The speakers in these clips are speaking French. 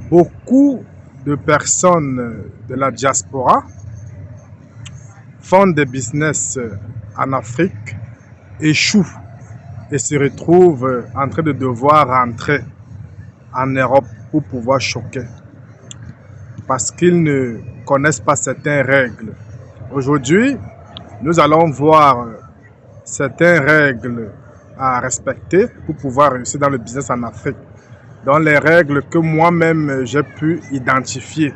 Beaucoup de personnes de la diaspora font des business en Afrique, échouent et se retrouvent en train de devoir rentrer en Europe pour pouvoir choquer parce qu'ils ne connaissent pas certaines règles. Aujourd'hui, nous allons voir certaines règles à respecter pour pouvoir réussir dans le business en Afrique. Dans les règles que moi-même j'ai pu identifier.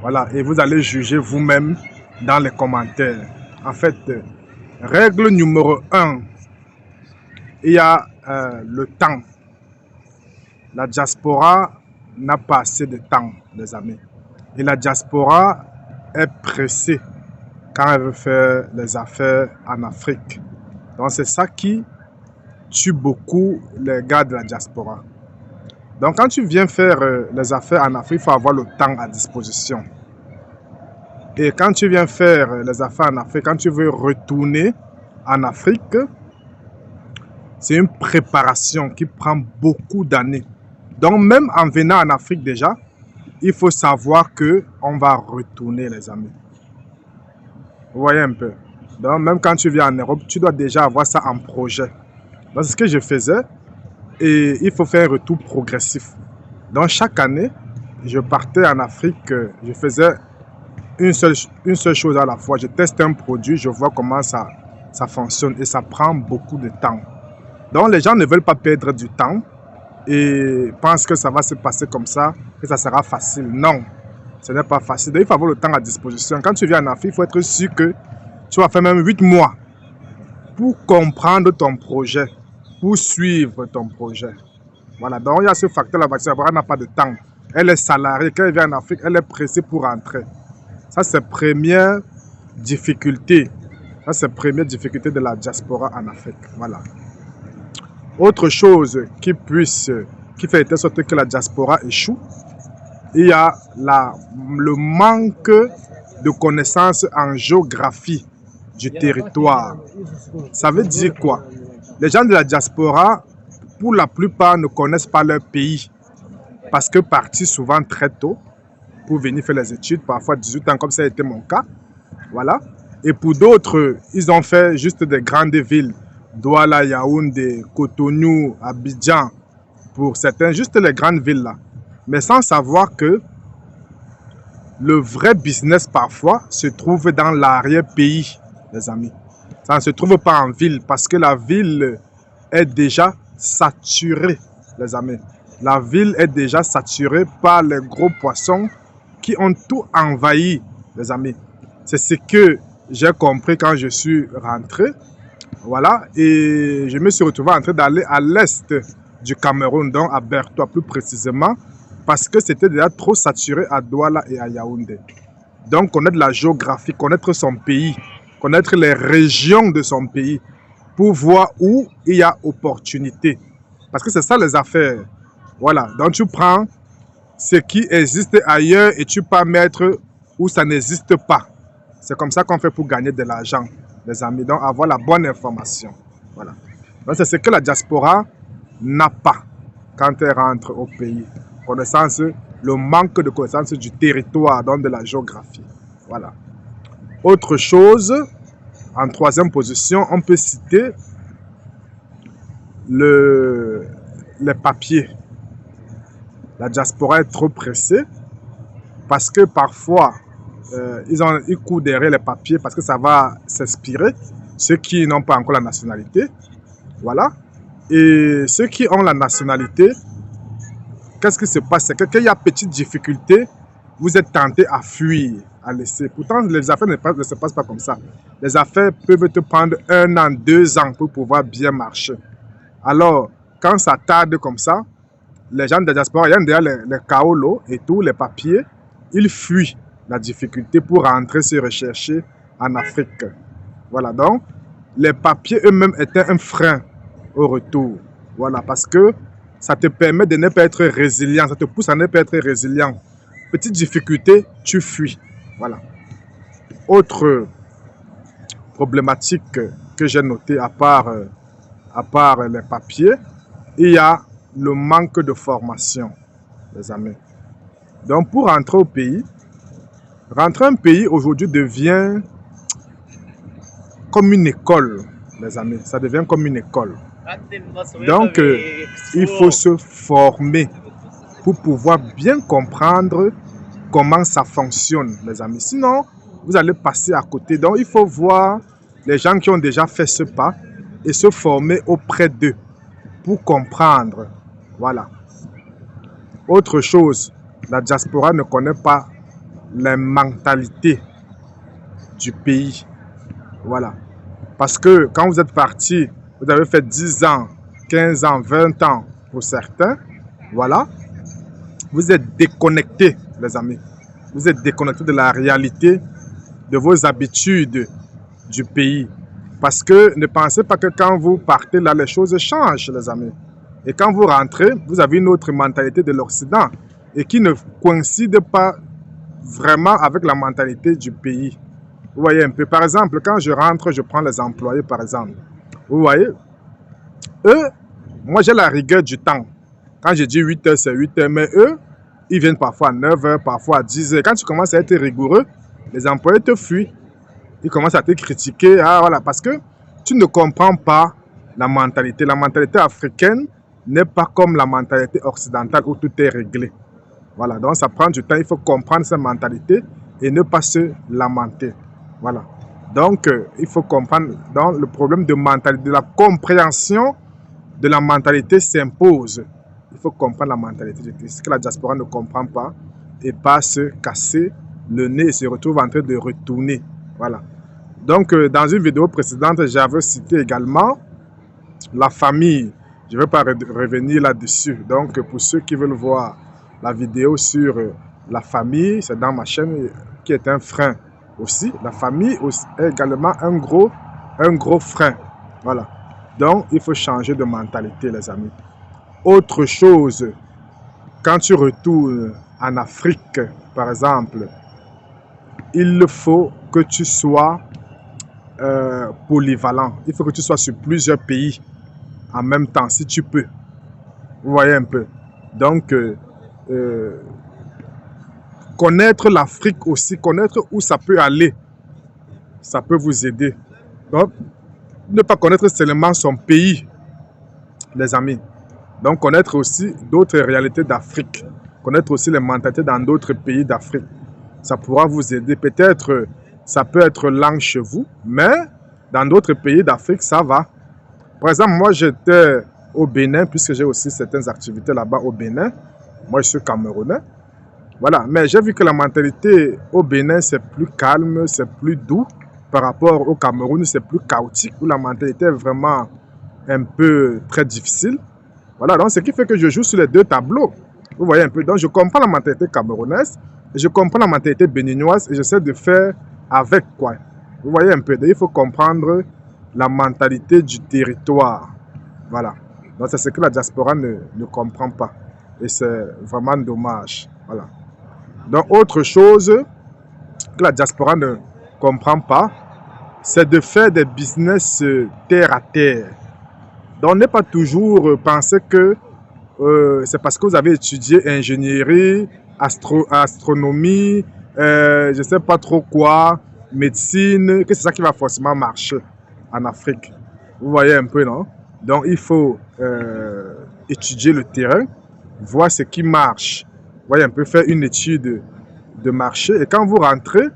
Voilà, et vous allez juger vous-même dans les commentaires. En fait, règle numéro 1, il y a le temps. La diaspora n'a pas assez de temps, les amis. Et la diaspora est pressée quand elle veut faire les affaires en Afrique. Donc c'est ça qui tue beaucoup les gars de la diaspora. Donc quand tu viens faire les affaires en Afrique, il faut avoir le temps à disposition. Et quand tu viens faire les affaires en Afrique, quand tu veux retourner en Afrique, c'est une préparation qui prend beaucoup d'années. Donc même en venant en Afrique déjà, il faut savoir qu'on va retourner, les amis. Vous voyez un peu. Donc même quand tu viens en Europe, tu dois déjà avoir ça en projet. Donc c'est ce que je faisais. Et il faut faire un retour progressif. Donc chaque année, je partais en Afrique, je faisais une seule chose à la fois. Je teste un produit, je vois comment ça fonctionne et ça prend beaucoup de temps. Donc les gens ne veulent pas perdre du temps et pensent que ça va se passer comme ça, que ça sera facile. Non, ce n'est pas facile. Donc, il faut avoir le temps à disposition. Quand tu viens en Afrique, il faut être sûr que tu vas faire même 8 mois pour comprendre ton projet, pour suivre ton projet. Voilà, donc il y a ce facteur, la diaspora n'a pas de temps. Elle est salariée, quand elle vient en Afrique, elle est pressée pour rentrer. Ça, c'est la première difficulté. Ça, c'est la première difficulté de la diaspora en Afrique. Voilà. Autre chose qui fait de sorte que la diaspora échoue, il y a le manque de connaissances en géographie du territoire. Ça veut dire quoi? Les gens de la diaspora, pour la plupart, ne connaissent pas leur pays parce que partis souvent très tôt pour venir faire les études, parfois 18 ans, comme ça a été mon cas. Voilà. Et pour d'autres, ils ont fait juste des grandes villes, Douala, Yaoundé, Cotonou, Abidjan, pour certains, juste les grandes villes là. Mais sans savoir que le vrai business parfois se trouve dans l'arrière-pays, les amis. Ça ne se trouve pas en ville parce que la ville est déjà saturée, les amis. La ville est déjà saturée par les gros poissons qui ont tout envahi, les amis. C'est ce que j'ai compris quand je suis rentré. Voilà, et je me suis retrouvé en train d'aller à l'est du Cameroun, donc à Bertoua plus précisément, parce que c'était déjà trop saturé à Douala et à Yaoundé. Donc connaître la géographie, connaître son pays, connaître les régions de son pays, pour voir où il y a opportunité. Parce que c'est ça les affaires. Voilà, donc tu prends ce qui existe ailleurs et tu peux mettre où ça n'existe pas. C'est comme ça qu'on fait pour gagner de l'argent, les amis. Donc avoir la bonne information. Voilà. Donc c'est ce que la diaspora n'a pas quand elle rentre au pays. Connaissance, le manque de connaissance du territoire, donc de la géographie. Voilà. Autre chose, en troisième position, on peut citer les papiers. La diaspora est trop pressée parce que parfois, ils courent derrière les papiers parce que ça va s'inspirer. Ceux qui n'ont pas encore la nationalité, voilà. Et ceux qui ont la nationalité, qu'est-ce qui se passe? C'est que quand il y a petite difficulté, vous êtes tenté à fuir, à laisser. Pourtant, les affaires ne se passent pas comme ça. Les affaires peuvent te prendre 1 an, 2 ans pour pouvoir bien marcher. Alors, quand ça tarde comme ça, les gens de la diaspora, il y a derrière les kaolo et tous les papiers, ils fuient la difficulté pour rentrer se rechercher en Afrique. Voilà, donc, les papiers eux-mêmes étaient un frein au retour. Voilà, parce que ça te permet de ne pas être résilient, ça te pousse à ne pas être résilient. Petite difficulté, tu fuis. Voilà. Autre problématique que j'ai notée à part les papiers, il y a le manque de formation, les amis. Donc pour rentrer au pays, rentrer un pays aujourd'hui devient comme une école, mes amis. Ça devient comme une école. Donc il faut se former pour pouvoir bien comprendre comment ça fonctionne, mes amis. Sinon, vous allez passer à côté. Donc il faut voir les gens qui ont déjà fait ce pas et se former auprès d'eux pour comprendre. Voilà. Autre chose, la diaspora ne connaît pas les mentalités du pays. Voilà. Parce que quand vous êtes parti, vous avez fait 10 ans, 15 ans, 20 ans pour certains. Voilà. Vous êtes déconnectés, les amis. Vous êtes déconnectés de la réalité, de vos habitudes du pays. Parce que ne pensez pas que quand vous partez là, les choses changent, les amis. Et quand vous rentrez, vous avez une autre mentalité de l'Occident et qui ne coïncide pas vraiment avec la mentalité du pays. Vous voyez un peu. Par exemple, quand je rentre, je prends les employés, par exemple. Vous voyez, eux, moi j'ai la rigueur du temps. Quand je dis 8 heures, c'est 8 heures. Mais eux, ils viennent parfois à 9 heures, parfois à 10 heures. Quand tu commences à être rigoureux, les employés te fuient. Ils commencent à te critiquer. Ah, voilà, parce que tu ne comprends pas la mentalité. La mentalité africaine n'est pas comme la mentalité occidentale où tout est réglé. Voilà, donc ça prend du temps. Il faut comprendre cette mentalité et ne pas se lamenter. Voilà. Donc, il faut comprendre. Donc, le problème de mentalité, de la compréhension de la mentalité s'impose. Il faut comprendre la mentalité. Ce que la diaspora ne comprend pas et pas se casser le nez et se retrouve en train de retourner. Voilà. Donc, dans une vidéo précédente, j'avais cité également la famille. Je ne vais pas revenir là-dessus. Donc, pour ceux qui veulent voir la vidéo sur la famille, c'est dans ma chaîne qui est un frein aussi. La famille est également un gros frein. Voilà. Donc, il faut changer de mentalité, les amis. Autre chose, quand tu retournes en Afrique, par exemple, il faut que tu sois polyvalent. Il faut que tu sois sur plusieurs pays en même temps, si tu peux. Vous voyez un peu. Donc, connaître l'Afrique aussi, connaître où ça peut aller, ça peut vous aider. Donc, ne pas connaître seulement son pays, les amis. Donc, connaître aussi d'autres réalités d'Afrique. Connaître aussi les mentalités dans d'autres pays d'Afrique. Ça pourra vous aider. Peut-être, ça peut être lent chez vous, mais dans d'autres pays d'Afrique, ça va. Par exemple, moi, j'étais au Bénin, puisque j'ai aussi certaines activités là-bas au Bénin. Moi, je suis camerounais. Voilà, mais j'ai vu que la mentalité au Bénin, c'est plus calme, c'est plus doux. Par rapport au Cameroun, c'est plus chaotique, où la mentalité est vraiment un peu très difficile. Voilà, donc ce qui fait que je joue sur les deux tableaux. Vous voyez un peu, donc je comprends la mentalité camerounaise, et je comprends la mentalité béninoise, et j'essaie de faire avec, quoi. Vous voyez un peu, donc il faut comprendre la mentalité du territoire. Voilà. Donc c'est ce que la diaspora ne comprend pas. Et c'est vraiment dommage. Voilà. Donc autre chose que la diaspora ne comprend pas, c'est de faire des business terre à terre. Donc n'est pas toujours penser que c'est parce que vous avez étudié ingénierie, astronomie, je ne sais pas trop quoi, médecine, que c'est ça qui va forcément marcher en Afrique. Vous voyez un peu, non? Donc il faut étudier le terrain, voir ce qui marche. Vous voyez un peu, faire une étude de marché. Et quand vous rentrez,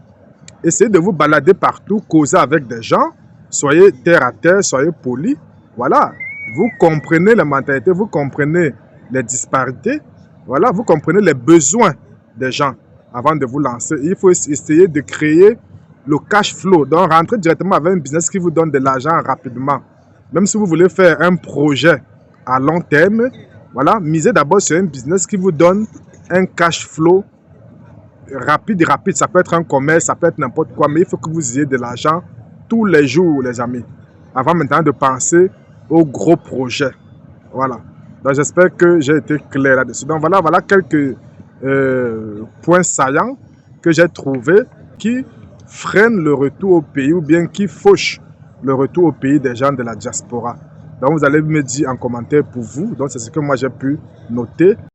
essayez de vous balader partout, causer avec des gens, soyez terre à terre, soyez poli. Voilà, vous comprenez la mentalité, vous comprenez les disparités, voilà, vous comprenez les besoins des gens avant de vous lancer. Il faut essayer de créer le cash flow, donc rentrer directement avec un business qui vous donne de l'argent rapidement. Même si vous voulez faire un projet à long terme, voilà, misez d'abord sur un business qui vous donne un cash flow rapide. Ça peut être un commerce, ça peut être n'importe quoi, mais il faut que vous ayez de l'argent tous les jours, les amis, avant maintenant de penser aux gros projets. Voilà. Donc j'espère que j'ai été clair là-dessus. Donc voilà quelques points saillants que j'ai trouvés qui freinent le retour au pays ou bien qui fauchent le retour au pays des gens de la diaspora. Donc vous allez me dire en commentaire pour vous. Donc c'est ce que moi j'ai pu noter.